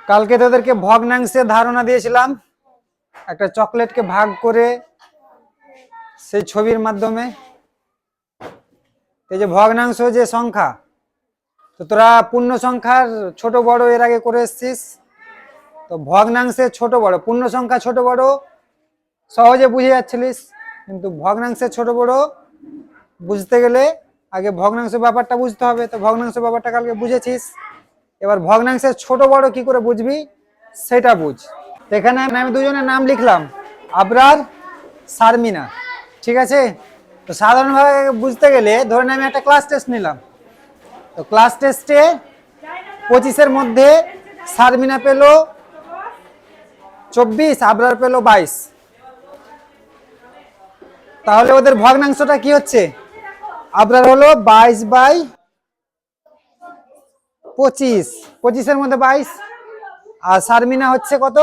কালকে তোদেরকে ভগ্নাংশের ধারণা দিয়েছিলাম, একটা চকলেটকে ভাগ করে সেই ছবির মাধ্যমে। এই যে ভগ্নাংশ যে সংখ্যা, তো তোরা পূর্ণ সংখ্যার ছোট বড় এর আগে করে এসছিস। তো ভগ্নাংশের ছোট বড়, পূর্ণ সংখ্যা ছোট বড় সহজে বুঝে যাচ্ছিলিস, কিন্তু ভগ্নাংশের ছোট বড় বুঝতে গেলে আগে ভগ্নাংশ ব্যাপারটা বুঝতে হবে। তো ভগ্নাংশ ব্যাপারটা কালকে বুঝেছিস, এবার ভগ্নাংশের ছোট বড় কি করে বুঝবি সেটা বুঝ। এখানে আমি দুজনের নাম লিখলাম, আবরার, শারমিনা, ঠিক আছে। তো সাধারণভাবে বুঝতে গেলে ধরেন আমি একটা ক্লাস টেস্ট নিলাম, তো ক্লাস টেস্টে 25-এর মধ্যে শারমিনা পেল 24, আবরার পেল 22, তাহলে ওদের ভগ্নাংশটা কি হচ্ছে? আবরার হলো 22/25, 25-এর মধ্যে 22, আর শারমিনা হচ্ছে কত?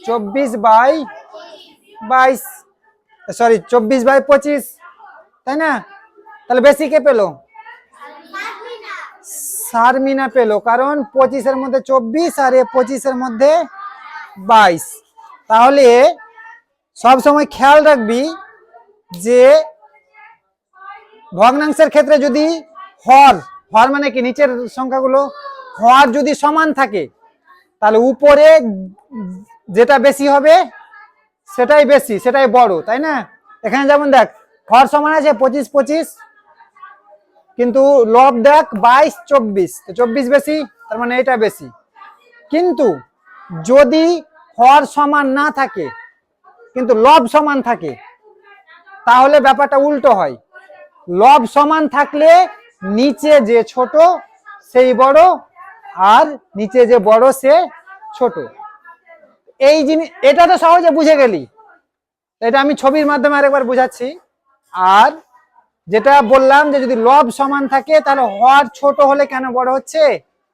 24/22, সরি 24/25, তাই না? তাহলে বেশি কে পেলো? শারমিনা পেলো, কারণ 25-এর মধ্যে 24 আর 25-এর মধ্যে 22। তাহলে সব সময় খেয়াল রাখবি যে ভগ্নাংশের ক্ষেত্রে যদি হর মানে কি, নিচের সংখ্যাগুলো হর যদি সমান থাকে তাহলে উপরে যেটা বেশি হবে সেটাই বেশি, সেটাই বড়, তাই না? এখানে যেমন দেখ হর সমান আছে 25/25, কিন্তু লব দেখ 22/24, তো 24 বেশি, তার মানে এটা বেশি। কিন্তু যদি হর সমান না থাকে কিন্তু লব সমান থাকে তাহলে ব্যাপারটা উল্টো হয়। লব সমান থাকলে নিচে যে ছোট সেই বড়, আর নিচে যে বড় সে ছোট। এই জিনিস, এটা তো সহজে বুঝে গেলি, এটা আমি ছবির মাধ্যমে আরেকবার বোঝাচ্ছি। আর যেটা বললাম যে যদি লব সমান থাকে তাহলে হর ছোট হলে কেন বড় হচ্ছে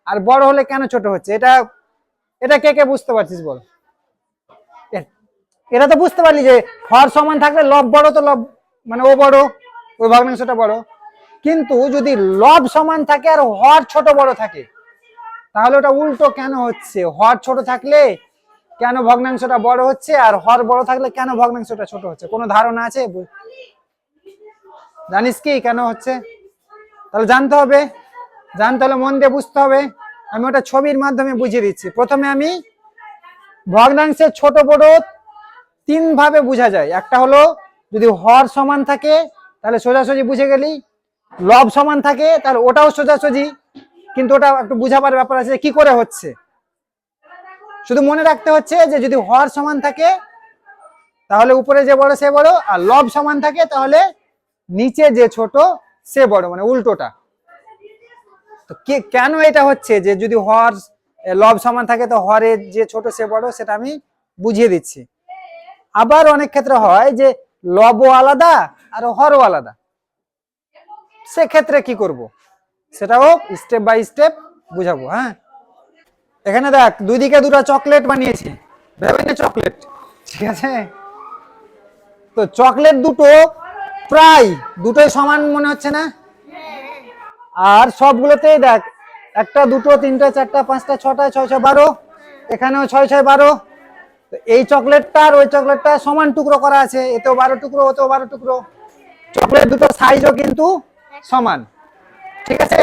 আর বড় হলে কেন ছোট হচ্ছে, এটা এটা কে কে বুঝতে পারছিস বল? এটা তো বুঝতে পারলি যে হর সমান থাকলে লব বড়, তো লব মানে ও বড়, ওই ভগ্নাংশটা বড়। কিন্তু যদি লব সমান থাকে আর হর ছোট বড় থাকে তাহলে ওটা উল্টো কেন হচ্ছে? হর ছোট থাকলে কেন ভগ্নাংশটা বড় হচ্ছে আর হর বড় থাকলে কেন ভগ্নাংশটা ছোট হচ্ছে? কোনো ধারণা আছে? জানিস কি কেন হচ্ছে? তাহলে জানতে হবে, জানতে হলে মন দিয়ে বুঝতে হবে। আমি ওটা ছবির মাধ্যমে বুঝিয়ে দিচ্ছি। প্রথমে আমি ভগ্নাংশের ছোট বড় 3 ভাবে বোঝা যায়। একটা হলো যদি হর সমান থাকে তাহলে সোজাসুজি বুঝে গেলি, লব সমান থাকে তাহলে ওটাও সোজাসুজি, কিন্তু ওটা একটু বুঝাবার ব্যাপার আছে কি করে হচ্ছে। শুধু মনে রাখতে হচ্ছে যে যদি হর সমান থাকে তাহলে উপরে যে বড় সে বড়, আর লব সমান থাকে তাহলে নিচে যে ছোট সে বড়, মানে উল্টোটা। তো কেন এটা হচ্ছে যে যদি হর লব সমান থাকে তো হরের যে ছোট সে বড়, সেটা আমি বুঝিয়ে দিচ্ছি। আবার অনেক ক্ষেত্রে হয় যে লবও আলাদা আর হরও আলাদা, সেক্ষেত্রে কি করব সেটাও স্টেপ বাই স্টেপ বুঝাবো। হ্যাঁ, এখানে দেখ দুই দিকে দুটো চকলেট বানিয়েছি, ভেবে নে চকলেট, ঠিক আছে। তো চকলেট দুটো প্রায় দুটোই সমান মনে হচ্ছে না? আর সবগুলোতেই দেখ 1, 2, 3, 4, 5, 6, 6, 6, 12, এখানেও 6, 6, 12। এই চকলেটটা আর ওই চকলেটটা সমান টুকরো করা আছে, এতেও 12 টুকরো, ওতেও 12 টুকরো। চকলেট দুটো সাইজও কিন্তু সমান, ঠিক আছে।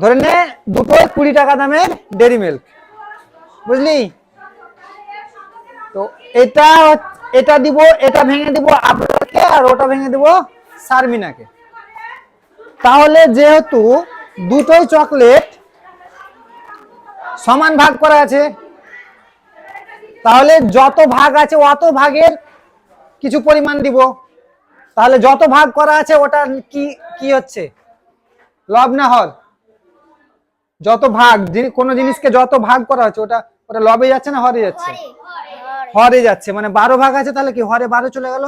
ধরে নে দুটো 20 টাকা দামের ডেরি মিল্ক, বুঝলি? তো এটা দিব, এটা ভেঙে দিব আবরারকে, আর ওটা ভেঙে দিব শারমিনাকে। তাহলে যেহেতু দুটোই চকলেট সমান ভাগ করা আছে, তাহলে যত ভাগ আছে অত ভাগের কিছু পরিমাণ দিব। তাহলে যত ভাগ করা আছে ওটা কি কি হচ্ছে, লব না হর? যত ভাগ, কোনো জিনিসকে যত ভাগ করা হচ্ছে ওটা ওটা লবে যাচ্ছে না হরে যাচ্ছে? হরে যাচ্ছে, মানে 12 ভাগ আছে তাহলে কি হরে 12 চলে গেল।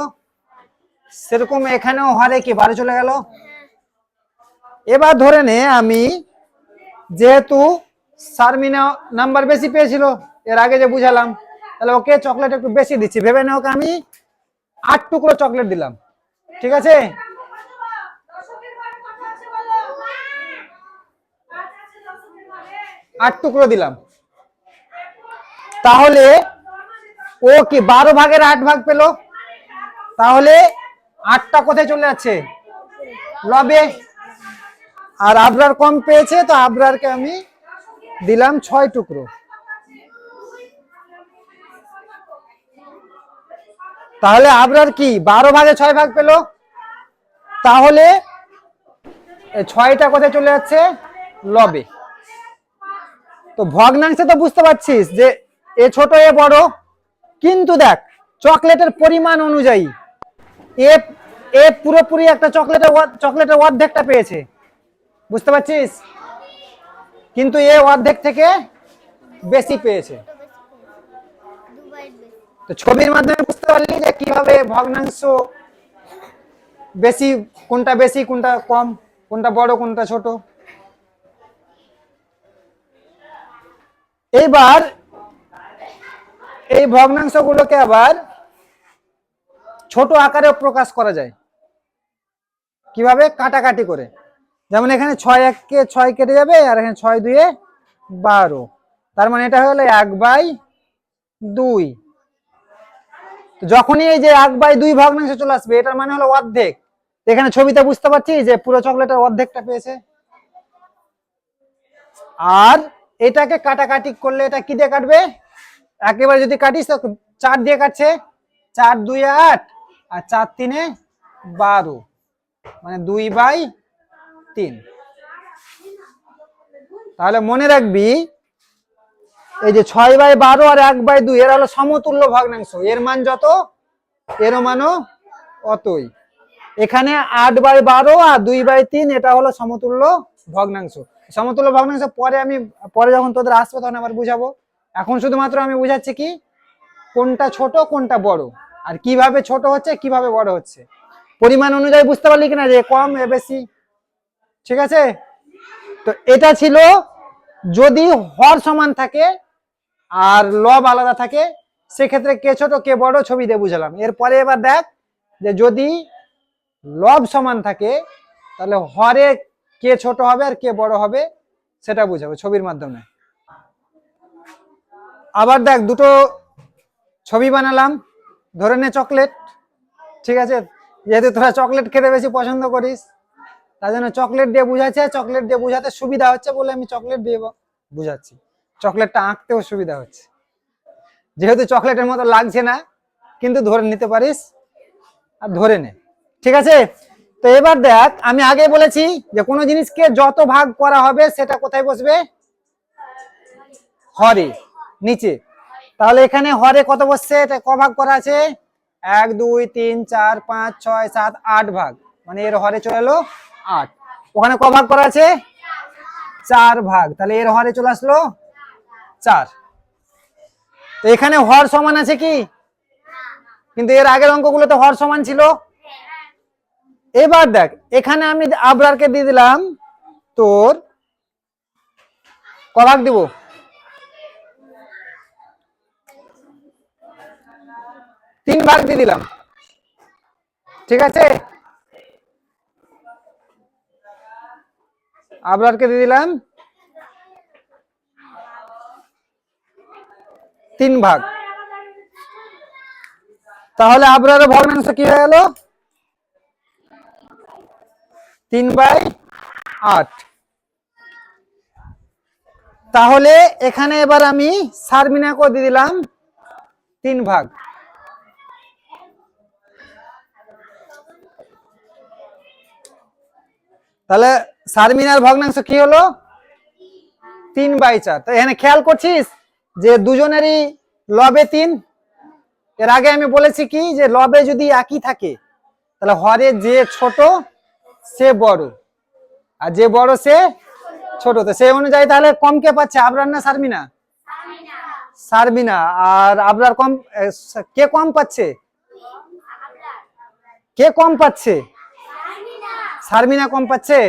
সেরকম এখানেও হরে কি 12 চলে গেল। এবার ধরে নে আমি, যেহেতু শারমিনা নাম্বার বেশি পেয়েছিল এর আগে যে বুঝালাম, তাহলে ওকে চকলেট একটু বেশি দিচ্ছি। ভেবে নে ওকে আমি 8 টুকরো চকলেট দিলাম, ঠিক আছে। 8 টুকরো দিলাম, তাহলে ও কি 12 ভাগের 8 ভাগ পেল, তাহলে 8টা কোথায় চলে যাচ্ছে, লবে। আর আবরার কম পেয়েছে, তো আবরারকে আমি দিলাম 6 টুকরো। তাহলে আবরার কি 12 ভাগে 6 ভাগ পেল, তাহলে 6টা কোথায় চলে যাচ্ছে, লবে। তো ভগ্নাংশে তো বুঝতে পারছিস যে এ ছোট এ বড়, কিন্তু দেখ চকলেটের পরিমাণ অনুযায়ী এ এ পুরোপুরি একটা চকলেটের অর্ধেকটা পেয়েছে, বুঝতে পারছিস, কিন্তু এ অর্ধেক থেকে বেশি পেয়েছে। তো ছবির মাধ্যমে বুঝতে পারলি যে কিভাবে ভগ্নাংশ বেশি কোনটা কম, কোনটা বড় কোনটা ছোট। এইবার এই ভগ্নাংশগুলোকে আবার ছোট আকারে প্রকাশ করা যায় কিভাবে, কাটাকাটি করে। যেমন এখানে 6 1 6 কেটে যাবে, আর এখানে 6 2 12, তার মানে এটা হলো 1/2। যখনই এই যে 1/2 ভগ্নাংশ চলে আসবে, এটার মানে হলো অর্ধেক। এখানে ছবিতে বুঝতে পারছি যে পুরো চকলেটের অর্ধেকটা পেয়েছে। আর এটাকে কাটাকাটি করলে এটা কি দিয়ে কাটবে, একেবারে যদি কাটিস তো 4 দিয়ে কাটছে, 4 2 8 আর 4 3 12, মানে 2/3। তাহলে মনে রাখবি এই যে 6/12 আর 1/2 এর হলো সমতুল্য ভগ্নাংশ, এর মান যত এর মানও অতই। এখানে 8/12 আর 2/3 এটা হলো সমতুল্য ভগ্নাংশ। সমতুল্য ভগ্নাংশ পরে যখন তোদের আসবে তখন আবার বুঝাবো। এখন শুধুমাত্র আমি বুঝাচ্ছি কি কোনটা ছোট কোনটা বড়, আর কিভাবে ছোট হচ্ছে কিভাবে বড় হচ্ছে, পরিমাণ অনুযায়ী বুঝতে পারলি কিনা যে কম এ বেশি। ঠিক আছে, তো এটা ছিল যদি হর সমান থাকে আর লব আলাদা থাকে, সেক্ষেত্রে কে ছোট কে বড় ছবি দিয়ে বুঝালাম। এরপরে এবার দেখ যে যদি লব সমান থাকে তাহলে হরে কে ছোট হবে আর কে বড় হবে সেটা বুঝাবো ছবির মাধ্যমে। আবার দেখ দুটো ছবি বানালাম, ধরে নে চকলেট, ঠিক আছে, যেহেতু তোরা চকলেট খেতে বেশি পছন্দ করিস তার জন্য চকলেট দিয়ে বুঝাচ্ছে, চকলেট দিয়ে বুঝাতে সুবিধা হচ্ছে বলে আমি চকলেট দিয়ে বুঝাচ্ছি, চকলেটটা আঁকতেও সুবিধা হচ্ছে, যেহেতু চকলেটের মতো লাগছে না কিন্তু ধরে নিতে পারিস, আর ধরে নে। ঠিক আছে, তো এবার দেখ আমি আগে বলেছি যে কোনো জিনিসকে যত ভাগ করা হবে সেটা কোথায় বসবে, হরে, নিচে। তাহলে এখানে হরে কত বসছে, এটা ক ভাগ করা আছে, 1 2 3 4 5 6 7 8 ভাগ, মানে এর হরে চলে এলো 8। ওখানে ক ভাগ করা আছে, 4 ভাগ, তাহলে এর হরে চলে আসলো 4। তো এখানে হর সমান আছে কি, কিন্তু এর আগের অঙ্কগুলো তো হর সমান ছিল। এবার দেখ এখানে আমি আবরারকে দিয়ে দিলাম তোর ক ভাগ দিব, 3 ভাগ দিয়ে দিলাম। ঠিক আছে, আবরারকে দিয়ে দিলাম 3 ভাগ। তাহলে আবরারের ভগ্নাংশ কি হয়ে গেল, 3/8। তাহলে এখানে এবার আমি সারমিনাকে দিয়ে দিলাম 3 ভাগ। তাহলে সারমিনার ভগ্নাংশ কি হলো, 3/4। তো এখানে খেয়াল করছিস যে দুজনেরই লবে 3। এর আগে আমি বলেছি কি যে লবে যদি একই থাকে তাহলে হরে যে ছোট সে বড়, আর যে বড় সে ছোট। তো সেই অনুযায়ী তাহলে কম কে পাচ্ছে, আবরার না সারমিনা, সারমিনা। আর আবরার কম, কে কম পাচ্ছে, কে কম পাচ্ছে, সারমিনা কম পাচ্ছে।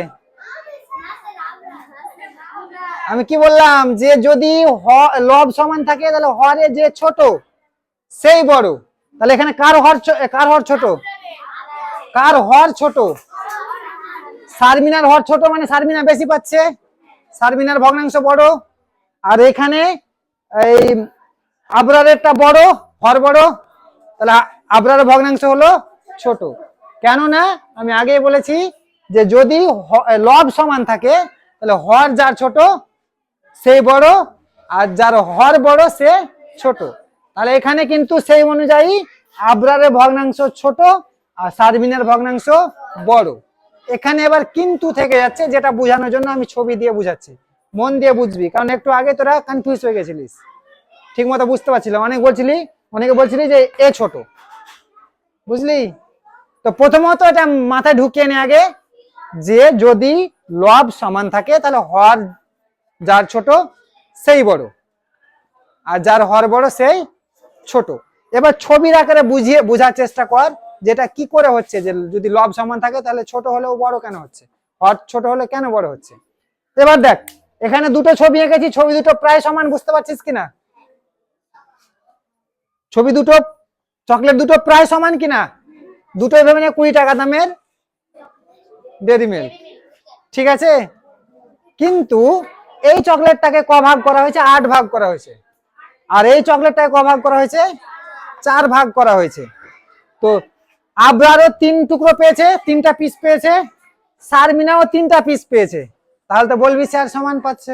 আমি কি বললাম যে যদি লব সমান থাকে তাহলে হরে যে ছোট সেই বড়, তাহলে এখানে কার হর ছোট, কার হর ছোট, সারমিনার হর ছোট, মানে সারমিনা বেশি পাচ্ছে, সারমিনার ভগ্নাংশ বড়। আর এখানে এই আবরারেরটা বড়, হর বড়, তাহলে আবরারের ভগ্নাংশ হলো ছোট। কেননা আমি আগেই বলেছি যে যদি লব সমান থাকে তাহলে হর যার ছোট সেই বড়, আর যার হর বড় সে ছোট। তাহলে এখানে কিন্তু সেই অনুযায়ী আবরারের ভগ্নাংশ ছোট আর সারবিনের ভগ্নাংশ বড়। এখানে এবার কিন্তু থেকে যাচ্ছে, যেটা বোঝানোর জন্য আমি ছবি দিয়ে বুঝাচ্ছি, মন দিয়ে বুঝবি, কারণ একটু আগে তোরা কনফিউজ হয়ে গেছিলিস, ঠিক মতো বুঝতে পারছিলাম। অনেকে বলছিলি যে এ ছোট, বুঝলি? তো প্রথমত এটা মাথায় ঢুকিয়ে নে আগে, যে যদি লব সমান থাকে তাহলে হর যার ছোট সেই বড়, আর যার হর বড় সেই ছোট। এবার ছবির আকারে বোঝার চেষ্টা কর যেটা কি করে হচ্ছে, যে যদি লব সমান থাকে তাহলে ছোট হলেও বড় কেন হচ্ছে, হর ছোট হলে কেন বড় হচ্ছে। এবার দেখ, এখানে দুটো ছবি এঁকেছি, ছবি দুটো প্রায় সমান, বুঝতে পারছিস কিনা? ছবি দুটো, চকলেট দুটো প্রায় সমান কিনা? দুটোই ভেবে নে 20 টাকা দামের ডেয়ারি মিল্ক, ঠিক আছে? কিন্তু এই চকলেটটাকে ক ভাগ করা হয়েছে? 8 ভাগ করা হয়েছে। আর এই চকলেটটাকে ক ভাগ করা হয়েছে? 4 ভাগ করা হয়েছে। তো আবরারও 3 টুকরো পেয়েছে, 3টা পিস পেয়েছে, সারমিনাও 3টা পিস পেয়েছে। তাহলে তো বলবি স্যার সমান পাচ্ছে,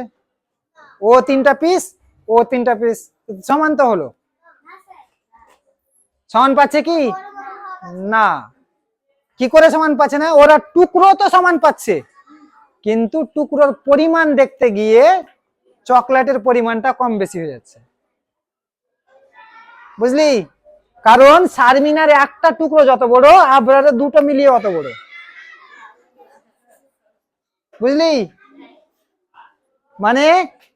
ও 3টা পিস, ও 3টা পিস, সমান তো হলো। সমান পাচ্ছে কি না? কি করে সমান পাচ্ছে না? ওরা টুকরো তো সমান পাচ্ছে, কিন্তু টুকরোর পরিমাণ দেখতে গিয়ে চকলেটের পরিমাণটা কম বেশি হয়ে যাচ্ছে, বুঝলি? কারণ সারমিনার একটা টুকরো যত বড়, আবরারের দুটো মিলিয়ে অত বড়, বুঝলি? মানে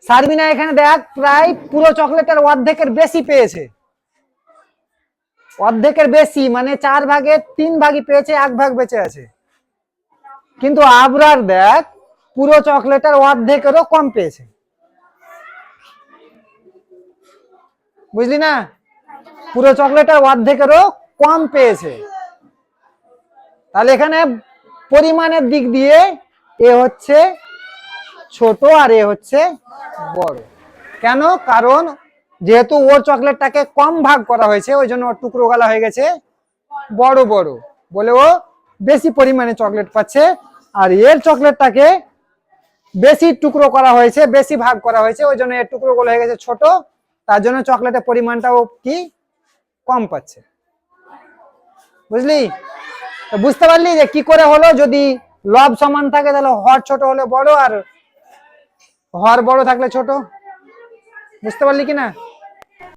সারমিনা এখানে দেখ প্রায় পুরো চকলেটের অর্ধেকের বেশি পেয়েছে, অর্ধেকের বেশি মানে 4 ভাগের 3 ভাগই পেয়েছে, 1 ভাগ বেঁচে আছে। কিন্তু আবরার দেখ পুরো চকলেটের অর্ধেকেরও কম পেয়েছে, বুঝলি না? পুরো চকলেটের অর্ধেকেরও কম পেয়েছে। তাহলে এখানে পরিমাণের দিক দিয়ে এ হচ্ছে ছোট আর এ হচ্ছে বড়। কেন? কারণ যেহেতু ওর চকলেটটাকে কম ভাগ করা হয়েছে, ওই জন্য ওর টুকরো গালা হয়ে গেছে বড় বড়, বলে ও বেশি পরিমাণে চকলেট পাচ্ছে। আর এর চকলেটটাকে বেশি টুকরো করা হয়েছে, বেশি ভাগ করা হয়েছে, ওই জন্য এর টুকরো গুলো হয়ে গেছে ছোট, তার জন্য চকলেটের পরিমাণটাও কি কম পাচ্ছে, বুঝলি? বুঝতে পারলি যে কি করে হলো? যদি লব সমান থাকে তাহলে হর ছোট হলে বড়, আর হর বড় থাকলে ছোট। বুঝতে পারলি কিনা?